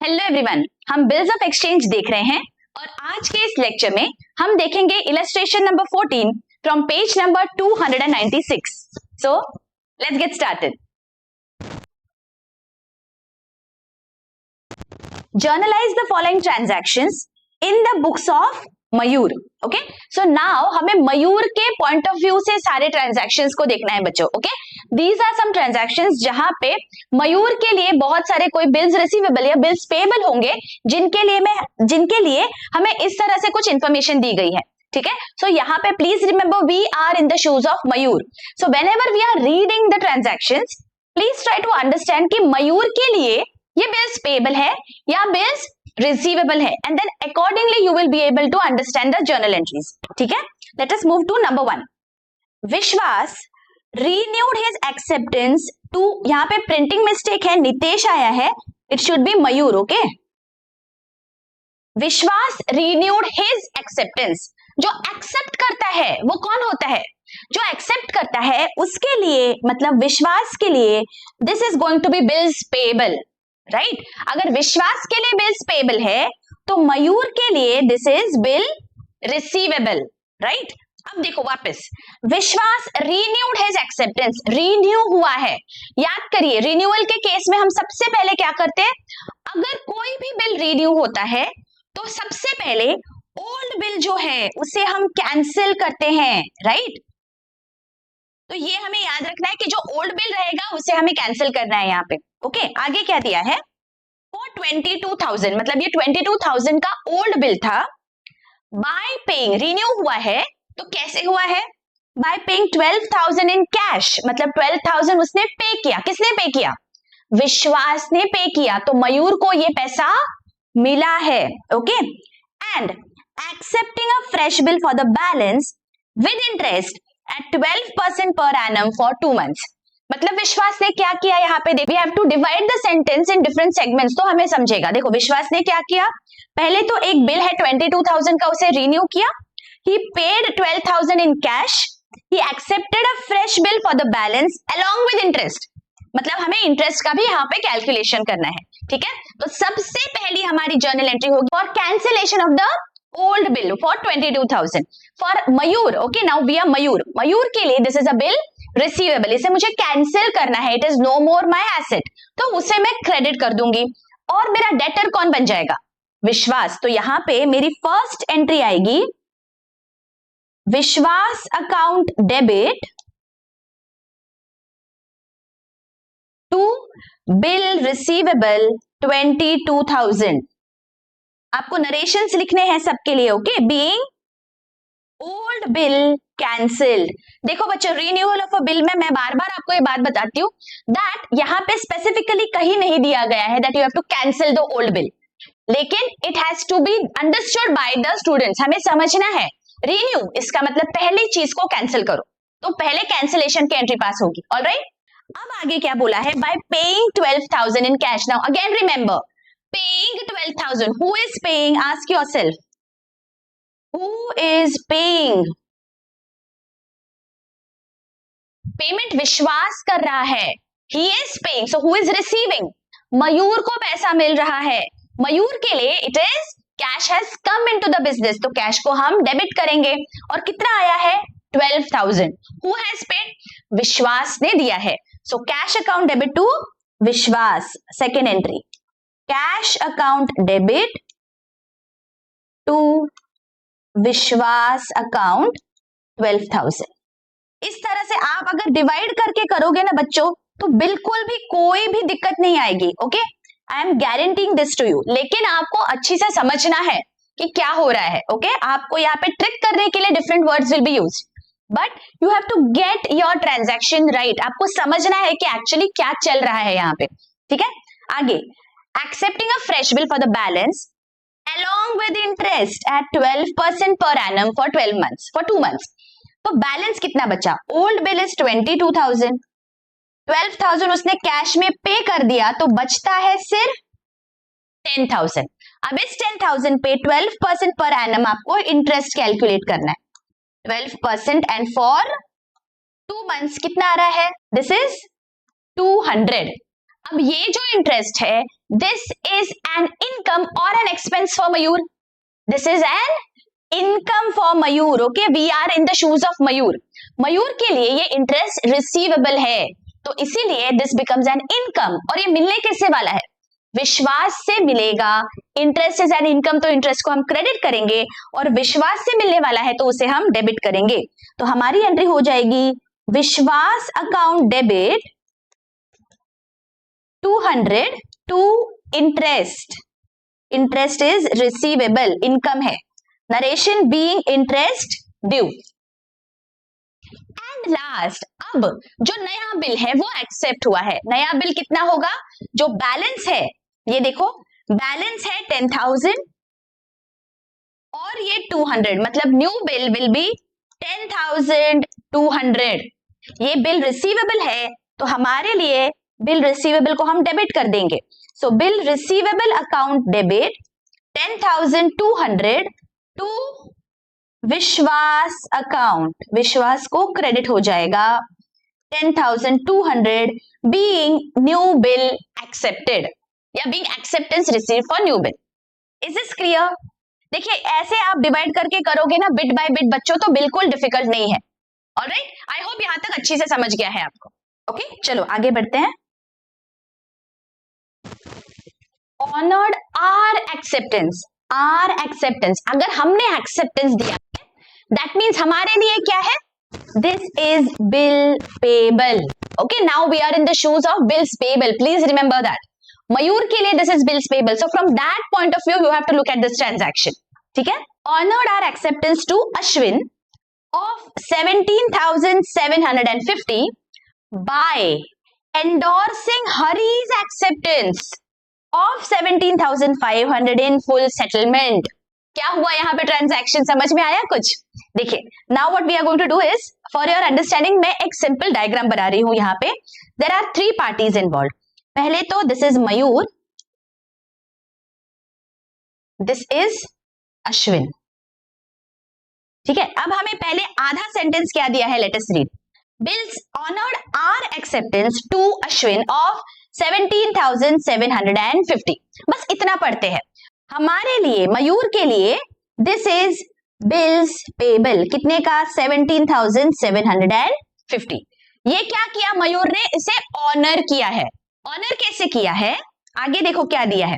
Hello everyone, हम bills of exchange देख रहे हैं और आज के इस लेक्चर में हम देखेंगे illustration number 14 from page number 296. So let's get started. Journalize the following transactions in the books of Mayur. Okay, so now हमें मयूर के पॉइंट ऑफ व्यू से सारे ट्रांजैक्शंस को देखना है बच्चों. Okay, these are some transactions जहां पे मयूर के लिए बहुत सारे कोई बिल्स रिसीवेबल या बिल्स पेएबल होंगे जिनके लिए हमें इस तरह से कुछ इंफॉर्मेशन दी गई है. ठीक है, सो यहाँ पे please remember we are in the shoes of Mayur. So whenever we are reading the transactions, please try to understand कि मयूर के लिए ये बिल्स पेएबल है या बिल्स रिसीवेबल है, and then accordingly you will be able to understand the journal entries. ठीक है, let us move to number 1. Vishwas renewed his acceptance to, यहाँ पे प्रिंटिंग मिस्टेक है, नितेश आया है, it should be Mayur. Okay, विश्वास रीन्यूड हिज एक्सेप्टेंस. जो accept करता है वो कौन होता है? जो एक्सेप्ट करता है उसके लिए, मतलब विश्वास के लिए, this is going to be bills payable. Right, अगर विश्वास के लिए बिल्स पेएबल है तो मयूर के लिए this is bill receivable. Right, अब देखो वापस, विश्वास रीन्यूड हिज एक्सेप्टेंस, रीन्यू हुआ है. याद करिए, रिन्यूअल के केस में हम सबसे पहले क्या करते हैं? अगर कोई भी बिल रीन्यू होता है तो सबसे पहले ओल्ड बिल जो है उसे हम कैंसिल करते हैं. राइट, तो ये हमें याद रखना है कि जो ओल्ड बिल रहेगा उसे हमें कैंसिल करना है यहाँ पे. ओके, आगे क्या दिया है? फॉर 22,000, मतलब ये 22,000 का ओल्ड बिल था. बाय पेइंग, रीन्यू हुआ है तो कैसे हुआ है? बाय पेइंग 12,000 इन कैश, मतलब 12,000 उसने पे किया. किसने पे किया? विश्वास ने पे किया, तो मयूर को ये पैसा मिला है. Okay, and accepting a fresh bill for the balance with interest at 12% per annum for 2 months. मतलब विश्वास ने क्या किया यहाँ पे? we have to divide the sentence in different segments, तो हमें समझेगा. देखो विश्वास ने क्या किया, पहले तो एक बिल है 22,000 का, उसे रिन्यू किया. he paid 12,000 in cash. he accepted a fresh bill for the balance along with interest. मतलब हमें इंटरेस्ट का भी यहाँ पे कैलकुलेशन करना है. ठीक है, तो सबसे पहली हमारी जर्नल एंट्री होगी for cancellation of the old bill for 22,000 for Mayur. Okay, now we are Mayur. Mayur के लिए this is a bill receivable, इसे मुझे कैंसिल करना है. It is no more my asset, तो उसे मैं क्रेडिट कर दूंगी. और मेरा डेटर कौन बन जाएगा? विश्वास. तो यहां पे मेरी फर्स्ट एंट्री आएगी, Vishwas account debit to bill receivable 22,000. आपको नरेशंस लिखने हैं सबके लिए. Okay, being old bill cancelled. देखो बच्चों, रिन्यूअल ऑफ अ बिल में मैं बार बार आपको ये बात बताती हूँ दैट यहाँ पे स्पेसिफिकली कहीं नहीं दिया गया है that you have to cancel the old bill, लेकिन it has to be understood by the students. हमें समझना है रिन्यू, इसका मतलब पहली चीज को कैंसिल करो, तो पहले कैंसिलेशन की एंट्री पास होगी. ऑलराइट, अब आगे क्या बोला है? Bye paying 12,000 in cash. Now again remember, paying 12,000. Who is paying? Ask yourself. Who is paying? Payment विश्वास कर रहा है. He is paying. So who is receiving? मयूर को पैसा मिल रहा है. मयूर के लिए it is cash has come into the business. तो कैश को हम डेबिट करेंगे. और कितना आया है? 12,000. Who has paid? विश्वास ने दिया है. So cash account debit to Vishwas. Second entry. Cash account debit to Vishwas account 12,000. इस तरह से आप अगर डिवाइड करके करोगे ना बच्चों, तो बिल्कुल भी कोई भी दिक्कत नहीं आएगी. Okay, I am guaranteeing this to you. लेकिन आपको अच्छी से समझना है कि क्या हो रहा है. ओके, आपको यहाँ पे ट्रिक करने के लिए different words will be used, but you have to get your transaction right. आपको समझना है कि एक्चुअली क्या चल रहा है यहाँ पे. ठीक है, आगे, accepting a fresh bill for the balance along with interest at 12% per annum for 12 months, for 2 months. तो बैलेंस कितना बचा? Old bill is 22,000. 12,000 उसने कैश में पे कर दिया, तो बचता है सिर्फ 10,000. अब इस 10,000 पे 12% पर एनम आपको इंटरेस्ट कैलकुलेट करना है. 12% एंड फॉर 2 months कितना आ रहा है? This is 200. अब ये जो इंटरेस्ट है दिस इज एन इनकम और an expense for Mayur. This is an income for Mayur. Okay, we are in the shoes of Mayur. Mayur के लिए ये इंटरेस्ट रिसीवेबल है, तो इसीलिए दिस बिकम्स एन इनकम. और ये मिलने किससे वाला है? विश्वास से मिलेगा. इंटरेस्ट इज एन इनकम, तो इंटरेस्ट को हम क्रेडिट करेंगे, और विश्वास से मिलने वाला है तो उसे हम डेबिट करेंगे. तो हमारी एंट्री हो जाएगी Vishwas account debit 200 to interest. Interest is receivable, income है. Narration being interest due. And last, अब जो नया बिल है वो एक्सेप्ट हुआ है. नया बिल कितना होगा? जो बैलेंस है, ये देखो बैलेंस है 10,000 और ये 200, मतलब न्यू बिल विल बी 10,200. ये बिल रिसीवेबल है, तो हमारे लिए बिल रिसीवेबल को हम डेबिट कर देंगे. So bill receivable account debit 10,200 to Vishwas account. Vishwas को क्रेडिट हो जाएगा 10,200 बीइंग न्यू बिल एक्सेप्टेड, या being acceptance receive for new bill. Is this clear? देखिए ऐसे आप डिवाइड करके करोगे ना बिट बाय बिट बच्चों, तो बिल्कुल डिफिकल्ट नहीं है. ऑलराइट, आई होप यहां तक अच्छी से समझ गया है आपको. ओके, चलो आगे बढ़ते हैं. Honoured are acceptance. Or acceptance, अगर हमने एक्सेप्टेंस दिया है, दैट मीन्स हमारे लिए क्या है? This is bill payable. Okay, now we are in the shoes of bills payable. Please remember that. Mayur के लिए this is bills payable. So from that point of view you have to look at this transaction. ठीक है. Honoured are acceptance to Ashwin of 17,750 by endorsing Hari's acceptance of 17,500 in full settlement. क्या हुआ यहाँ पे? Transaction समझ में आया कुछ? देखिए, now what we are going to do is, for your understanding मैं एक सिंपल डायग्राम बना रही हूं. यहाँ पे देयर आर 3 पार्टीज इन्वॉल्व. पहले तो this is Mayur, this is Ashwin. ठीक है. अब हमें पहले आधा सेंटेंस क्या दिया है, let us read. Bills honoured are acceptance to Ashwin of 17,750. बस इतना पढ़ते हैं. हमारे लिए, मयूर के लिए, दिस इज बिल्स पेबल. कितने का? 17,750. ये क्या किया मयूर ने? इसे ऑनर किया है. ऑनर कैसे किया है? आगे देखो क्या दिया है.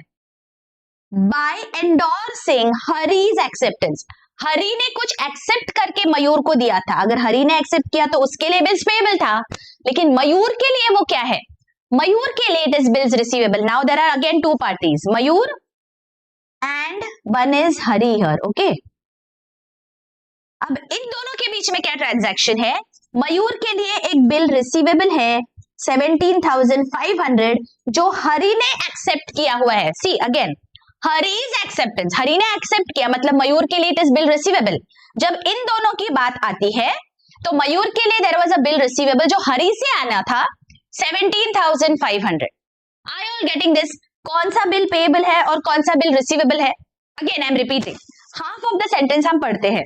By endorsing Hari's acceptance. Hari ने कुछ एक्सेप्ट करके मयूर को दिया था. अगर हरी ने एक्सेप्ट किया तो उसके लिए बिल्स पेबल था, लेकिन मयूर के लिए वो क्या है? मयूर के लिए it is bills receivable. Now there are again 2 parties, Mayur and one is Hari here. Okay, अब इन दोनों के बीच में क्या ट्रांजैक्शन है? मयूर के लिए एक बिल रिसीवेबल है 17,500 जो हरी ने एक्सेप्ट किया हुआ है. See again, hurries acceptance. Hari ने एक्सेप्ट किया, मतलब मयूर के लिए इट इज बिल रिसीवेबल. जब इन दोनों की बात आती है तो मयूर के लिए there was a bill receivable जो हरी से आना था 17,500. Are you all getting this? कौन सा बिल पेएबल है और कौन सा बिल रिसीवेबल है? Again I am repeating. Half of the sentence हम पढ़ते हैं.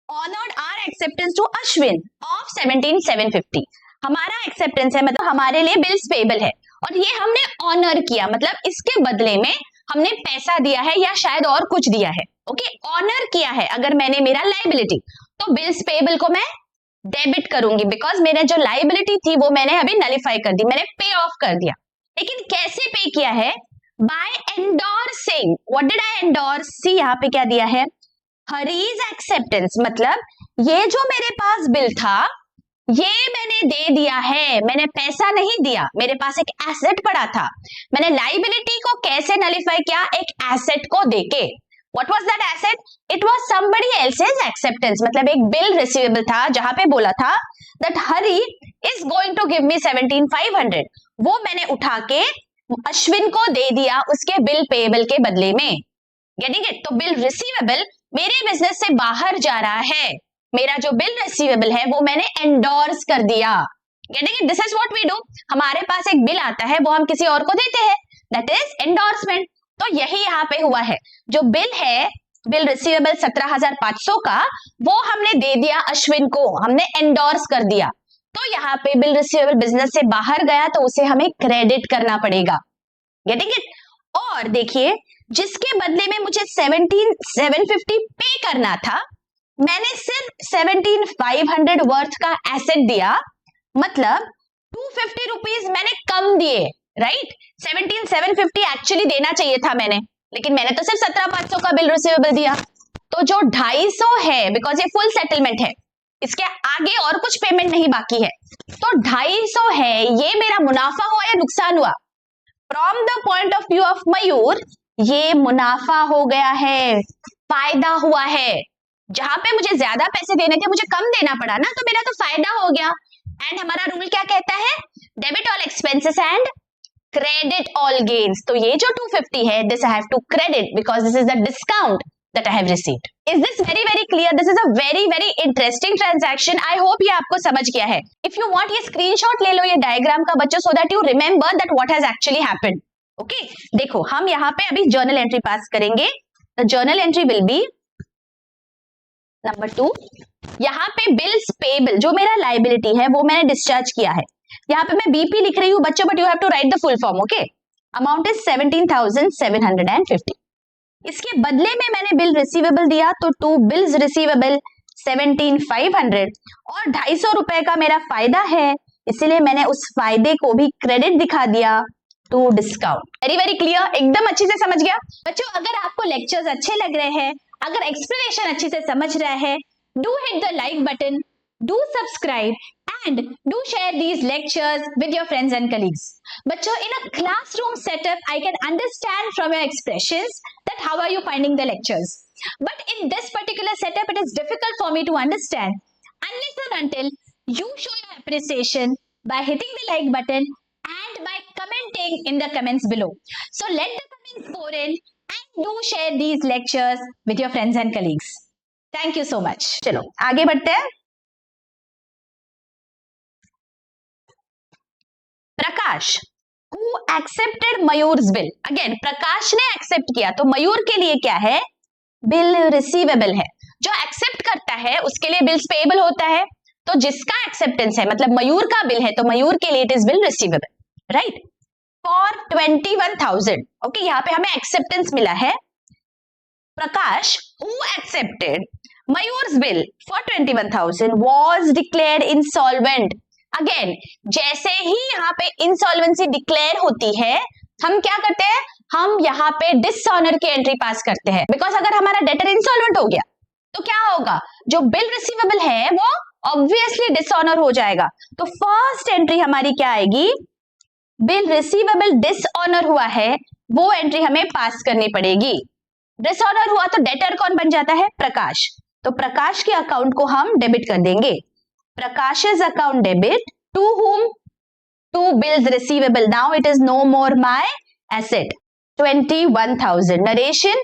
Honoured are acceptance to Ashwin of 17,750. हमारा एक्सेप्टेंस है, मतलब हमारे लिए बिल्स पेएबल है, और ये हमने ऑनर किया, मतलब इसके बदले में हमने पैसा दिया है या शायद और कुछ दिया है. ओके, ऑनर किया है. अगर मैंने मेरा लायबिलिटी, तो बिल्स पेएबल को मैं डेबिट करूंगी, बिकॉज मैंने जो लायबिलिटी थी वो मैंने अभी नलिफाई कर दी, मैंने पे ऑफ कर दिया. लेकिन कैसे पे किया है? By endorsing. What did I endorse? See यहाँ पे क्या दिया है? हरीज एक्सेप्टेंस. मतलब ये जो मेरे पास बिल था ये मैंने दे दिया है, मैंने पैसा नहीं दिया, मेरे पास एक एसेट पड़ा था. मैंने लायबिलिटी को कैसे नलिफाई किया? एक एसेट को देके. What was that asset? It was somebody else's acceptance. मतलब एक बिल रिसीवेबल था जहां पे बोला था that Hari is going to give me 17,500. वो मैंने उठा के अश्विन को दे दिया उसके बिल पेएबल के बदले में. Getting it? तो बिल रिसीवेबल मेरे बिजनेस से बाहर जा रहा है. मेरा जो बिल रिसीवेबल है वो मैंने एंडोर्स कर दिया. Getting it? This is what we do. हमारे पास एक बिल आता है, वो हम किसी और को देते हैं. That is endorsement. तो यही यहाँ पे हुआ है. जो बिल है, बिल रिसीवेबल 17,500 का, वो हमने दे दिया अश्विन को, हमने एंडोर्स कर दिया. तो यहाँ पे बिल रिसीवेबल बिजनेस से बाहर गया तो उसे हमें क्रेडिट करना पड़ेगा. Getting it? और देखिए जिसके बदले में मुझे 17,750 पे करना था, मैंने सिर्फ 17,500 वर्थ का एसेट दिया, मतलब 250 रुपीज मैंने कम दिए, राइट। 17,750 एक्चुअली देना चाहिए था मैंने, लेकिन मैंने तो सिर्फ 17,500 का बिल रिसीवेबल दिया। तो जो 250 है, बिकॉज ये फुल सेटलमेंट है, इसके आगे और कुछ पेमेंट नहीं बाकी है, तो 250 है, ये मेरा मुनाफा हुआ या नुकसान हुआ? From the point of view of Mayur ये मुनाफा हो गया है, फायदा हुआ है। जहां पे मुझे ज्यादा पैसे देने थे मुझे कम देना पड़ा ना, तो मेरा तो फायदा हो गया। एंड हमारा रूल क्या कहता है? Debit all expenses and credit all gains. तो ये जो 250 है, this I have to credit because this is the discount that I have received. Is this very clear? This is a very interesting transaction. I hope ये आपको समझ गया है. If you want ये screenshot ले लो ये डायग्राम का बच्चों, so that you remember that what has actually happened. Okay? देखो हम यहाँ पे अभी जर्नल एंट्री पास करेंगे. The journal entry will be number 2. यहाँ पे bills payable जो मेरा liability है वो मैंने discharge किया है. यहाँ पे मैं BP लिख रही हूँ बच्चों, but you have to write the full form. Okay? Amount is 17,750. इसके बदले में मैंने बिल रिसीवेबल दिया, तो 2 बिल्स रिसीवेबल 17,500 और 250 रुपए का मेरा फायदा है, इसलिए मैंने उस फायदे को भी क्रेडिट दिखा दिया टू डिस्काउंट. वेरी क्लियर, एकदम अच्छे से समझ गया बच्चों. अगर आपको लेक्चर्स अच्छे लग रहे हैं, अगर एक्सप्लेनेशन अच्छे से समझ रहे हैं, do hit the like button, do subscribe and do share these lectures with your friends and colleagues. बच्चों, in a classroom setup, I can understand from your expressions that how are you finding the lectures. But in this particular setup, it is difficult for me to understand unless and until you show your appreciation by hitting the like button and by commenting in the comments below. So let the comments pour in and do share these lectures with your friends and colleagues. Thank you so much. चलो आगे बढ़ते हैं. प्रकाश who accepted Mayur's bill. Again प्रकाश ने accept किया, तो मयूर के लिए क्या है? बिल रिसीवेबल है. जो एक्सेप्ट करता है उसके लिए बिल्स पेएबल होता है, तो जिसका एक्सेप्टेंस है मतलब मयूर का बिल है, तो मयूर के लिए it is bill receivable, right, for 21,000. Okay, यहाँ पे हमें एक्सेप्टेंस मिला है. Prakash who accepted Mayur's bill for 21,000 was declared insolvent. Again जैसे ही यहाँ पे इंसॉल्वेंसी डिक्लेयर होती है, हम क्या करते हैं? हम यहाँ पे डिसऑनर की एंट्री पास करते हैं, बिकॉज अगर हमारा डेटर इंसॉल्वेंट हो गया तो क्या होगा? जो बिल रिसीवेबल है वो ऑब्वियसली डिसऑनर हो जाएगा. तो फर्स्ट एंट्री हमारी क्या आएगी? बिल रिसीवेबल डिसऑनर हुआ है, वो एंट्री हमें पास करनी पड़ेगी. डिसऑनर हुआ तो डेटर कौन बन जाता है? प्रकाश. तो प्रकाश के अकाउंट को हम डेबिट कर देंगे. Prakash's account debit to whom? To bills receivable. Now it is no more my asset. 21,000. Narration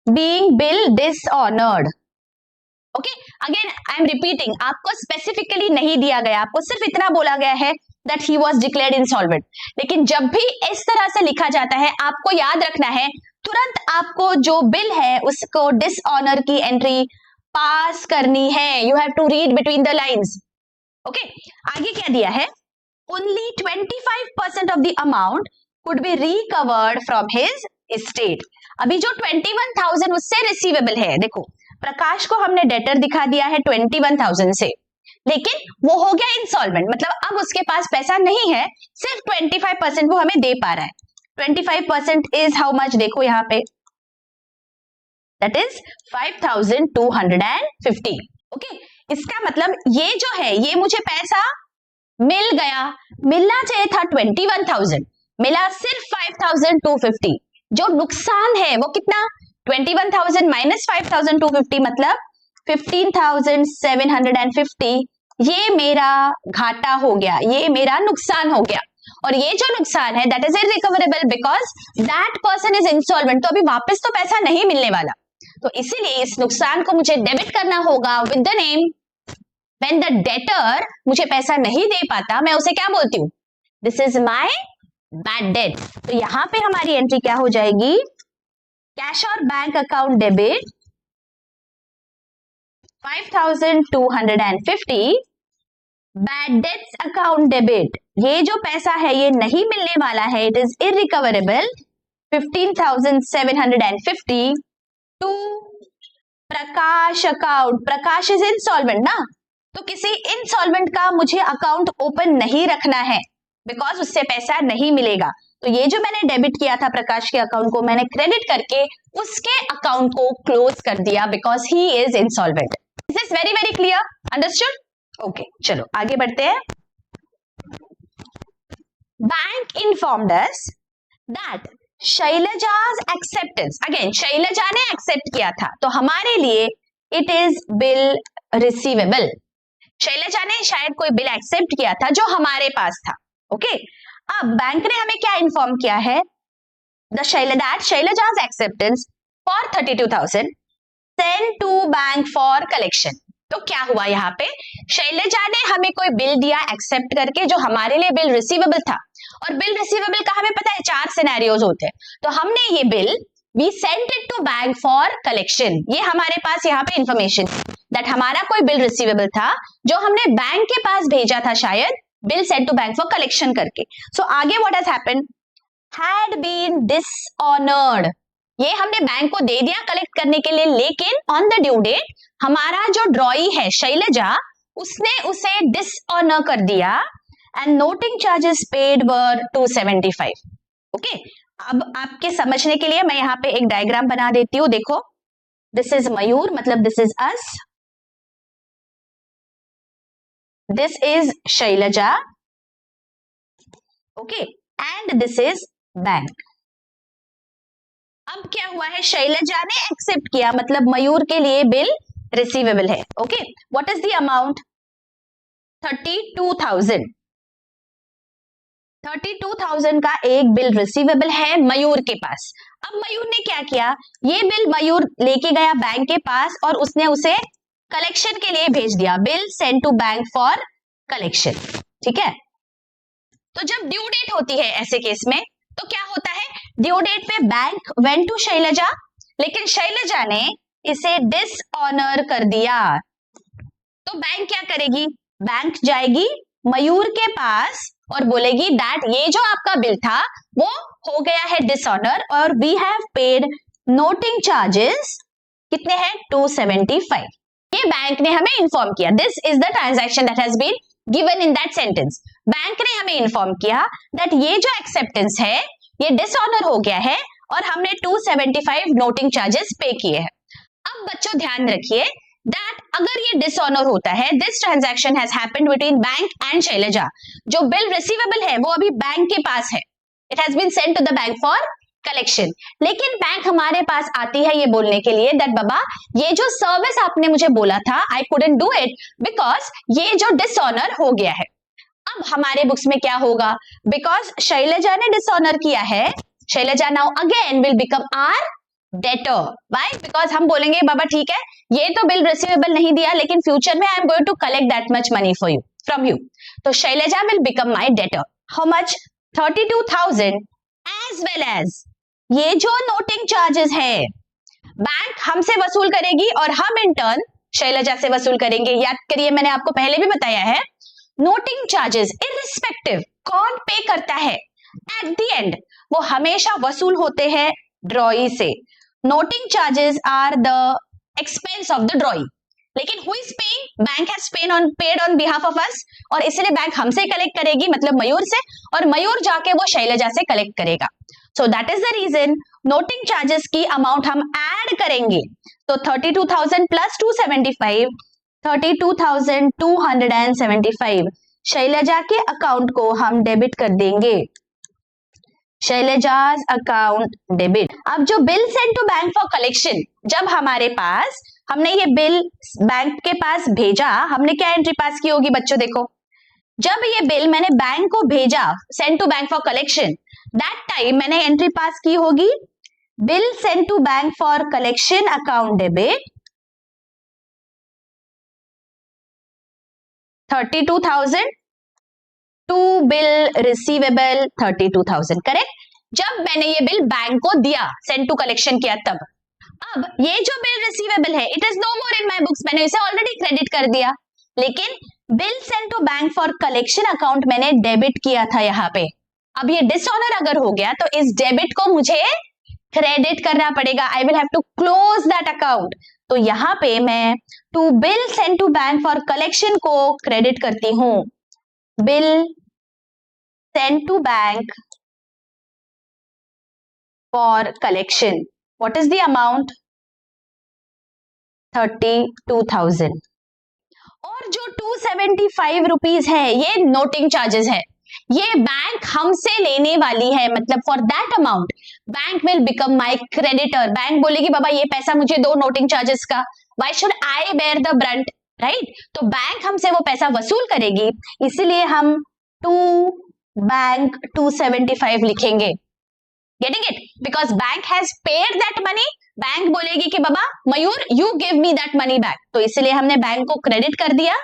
being bill dishonored. Okay. Again, I am repeating. आपको specifically नहीं दिया गया, आपको सिर्फ इतना बोला गया है that he was declared insolvent. लेकिन जब भी इस तरह से लिखा जाता है, आपको याद रखना है, तुरंत आपको जो बिल है उसको डिसऑनर की एंट्री पास करनी है. You have to read between the lines. Okay आगे क्या दिया है? Only 25% of the amount could be recovered from his estate. अभी जो 21,000 उससे रिसीवेबल है, देखो प्रकाश को हमने डेटर दिखा दिया है 21,000 से, लेकिन वो हो गया इंसॉल्वेंट, मतलब अब उसके पास पैसा नहीं है, सिर्फ 25% वो हमें दे पा रहा है. 25% इज हाउ मच? देखो यहाँ पे दैट इज 5,250. ओके, इसका मतलब ये जो है, ये मुझे पैसा मिल गया, मिलना चाहिए था 21,000, मिला सिर्फ 5,250. जो नुकसान है वो कितना? 21,000 माइनस 5,250 मतलब 15,750. ये मेरा घाटा हो गया, ये मेरा नुकसान हो गया. और ये जो नुकसान है that is irrecoverable because that person is insolvent. तो अभी वापस तो पैसा नहीं मिलने वाला, तो इसीलिए इस नुकसान को मुझे डेबिट करना होगा with the name. When the debtor मुझे पैसा नहीं दे पाता, मैं उसे क्या बोलती हूँ? This is my bad debt. तो यहां पे हमारी एंट्री क्या हो जाएगी? कैश और bank account debit 5,250. Bad debts account debit, ये जो पैसा है ये नहीं मिलने वाला है, it is irrecoverable, 15,750 to Prakash account. Prakash is insolvent ना, तो किसी इंसॉल्वेंट का मुझे अकाउंट ओपन नहीं रखना है बिकॉज उससे पैसा नहीं मिलेगा. तो ये जो मैंने डेबिट किया था प्रकाश के अकाउंट को, मैंने क्रेडिट करके उसके अकाउंट को क्लोज कर दिया because he is insolvent. This is very very clear, understood? Okay, चलो आगे बढ़ते हैं. Bank informed us that Shailaja's acceptance, again Shailaja ने एक्सेप्ट किया था तो हमारे लिए it is bill receivable. Shailaja ने शायद कोई बिल एक्सेप्ट किया था जो हमारे पास था. ओके, अब बैंक ने हमें क्या इन्फॉर्म किया है? शैलजा's acceptance for 32,000 sent to bank for collection. तो क्या हुआ यहाँ पे? शैलजा ने हमें कोई बिल दिया एक्सेप्ट करके जो हमारे लिए बिल रिसीवेबल था. और बिल रिसीवेबल का हमें पता है 4 सिनेरियोज होते हैं. तो हमने ये bill we sent it to bank for collection. ये हमारे पास यहाँ पे इंफॉर्मेशन दैट हमारा कोई बिल रिसीवेबल था जो हमने बैंक के पास भेजा था, शायद bill sent to bank for collection करके. सो आगे what has happened? Had been dishonoured. ये हमने बैंक को दे दिया कलेक्ट करने के लिए, लेकिन ऑन द ड्यू डेट हमारा जो ड्रॉई है शैलजा, उसने उसे डिसऑनर कर दिया and noting charges paid were 275. Okay, अब आपके समझने के लिए मैं यहाँ पे एक डायग्राम बना देती हूँ. देखो, दिस इज मयूर, मतलब this is us, this is Shailaja, okay, and this is bank. अब क्या हुआ है? शैलजा ने एक्सेप्ट किया, मतलब मयूर के लिए बिल रिसीवेबल है. Okay, what is the amount? 32,000. 32,000 का एक बिल रिसीवेबल है मयूर के पास. अब मयूर ने क्या किया? ये बिल मयूर लेके गया बैंक के पास और उसने उसे कलेक्शन के लिए भेज दिया. Bill sent to bank for collection. ठीक है, तो जब ड्यू डेट होती है ऐसे केस में तो क्या होता है? ड्यू डेट पे बैंक वेंट टू शैलजा, लेकिन शैलजा ने इसे डिसऑनर कर दिया. तो बैंक क्या करेगी? बैंक जाएगी मयूर के पास और बोलेगी दैट ये जो आपका बिल था वो हो गया है डिसऑनर और we have paid noting charges. कितने हैं? 275. ये बैंक ने हमें इन्फॉर्म किया. This is the transaction that has been given in that sentence. Bank ने हमें इन्फॉर्म किया दैट ये जो एक्सेप्टेंस है ये डिसऑनर हो गया है और हमने 275 नोटिंग चार्जेस पे किए हैं. अब बच्चों ध्यान रखिए दैट अगर ये डिसऑनर होता है, this transaction has happened between bank and Shailaja. जो बिल रिसीवेबल है वो अभी बैंक के पास है, it has been sent to the bank for collection. लेकिन बैंक हमारे पास आती है ये बोलने के लिए दैट बाबा ये जो सर्विस आपने मुझे बोला था I couldn't do it because ये जो डिसऑनर हो गया है. अब हमारे बुक्स में क्या होगा? बिकॉज शैलजा ने डिसऑनर किया है, Shailaja now again will become our debtor. Why? Because हम बोलेंगे बाबा ठीक है ये तो बिल रिसीवेबल नहीं दिया लेकिन फ्यूचर में I am going to collect that much money for you from you. तो Shailaja will become my debtor. How much? 32,000 as well as ये जो नोटिंग चार्जेस है बैंक हमसे वसूल करेगी और हम इन टर्न शैलजा से वसूल करेंगे. याद करिए मैंने आपको पहले भी बताया है नोटिंग चार्जेस इररिस्पेक्टिव कौन पे करता है एट द एंड वो हमेशा वसूल होते हैं ड्रॉई से. Noting charges are the expense of the drawee, लेकिन who is paying? Bank has paid on behalf of us और इसलिए बैंक हमसे कलेक्ट करेगी, मतलब मयूर से, और मयूर जाके वो शैलजा से कलेक्ट करेगा. So that is the reason noting charges की अमाउंट हम ऐड करेंगे. तो 32,000 प्लस 275, 32,275 शैलजा के अकाउंट को हम डेबिट कर देंगे. Shailaja's account debit. अब जो bill sent to bank for collection, जब हमारे पास हमने ये बिल बैंक के पास भेजा, हमने क्या एंट्री पास की होगी बच्चों? देखो, जब ये बिल मैंने बैंक को भेजा sent to bank for collection, that time मैंने एंट्री पास की होगी bill sent to bank for collection account debit 32,000 to bill receivable 32,000. Correct? जब मैंने ये बिल बैंक को दिया, सेंड टू कलेक्शन किया तब. अब ये जो बिल रिसीवेबल है it is no more in my books, मैंने इसे ऑलरेडी क्रेडिट कर दिया, लेकिन bill send to bank for collection account मैंने डेबिट किया था यहाँ पे. अब ये डिसऑनर अगर हो गया तो इस डेबिट को मुझे क्रेडिट करना पड़ेगा. I will have to close that account. तो यहां पे मैं to bill send to bank for collection को क्रेडिट करती हूं. Bill send to bank for collection. What is the amount? 32,000. और जो 275 रुपीज है ये नोटिंग चार्जेस है. ये बैंक हमसे लेने वाली है, मतलब for that amount bank will become my creditor. Bank बोलेगी बाबा ये पैसा मुझे दो नोटिंग चार्जेस का. Why should I bear the brunt, right? तो बैंक हमसे वो पैसा वसूल करेगी, इसीलिए हम टू बैंक 275 लिखेंगे. Getting it? Because bank has paid that money. Bank बोलेगी कि बाबा Mayur you give me that money back. तो इसलिए हमने बैंक को क्रेडिट कर दिया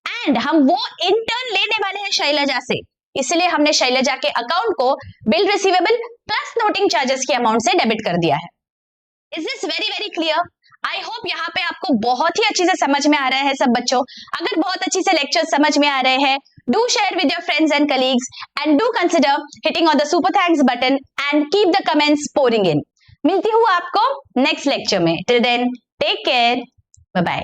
एंड हम वो इंटर्न लेने वाले हैं शैलजा से, इसलिए हमने शैलजा के अकाउंट को bill receivable plus noting charges की अमाउंट से डेबिट कर दिया है. Is this very very clear? I hope यहाँ पे आपको बहुत ही अच्छी से समझ में आ रहा है सब बच्चों. अगर बहुत अच्छी से लेक्चर समझ में आ रहे हैं, do share with your friends and colleagues and do consider hitting on the super thanks button and keep the comments pouring in. मिलती हूँ आपको नेक्स्ट लेक्चर में. Till then, take care. Bye bye.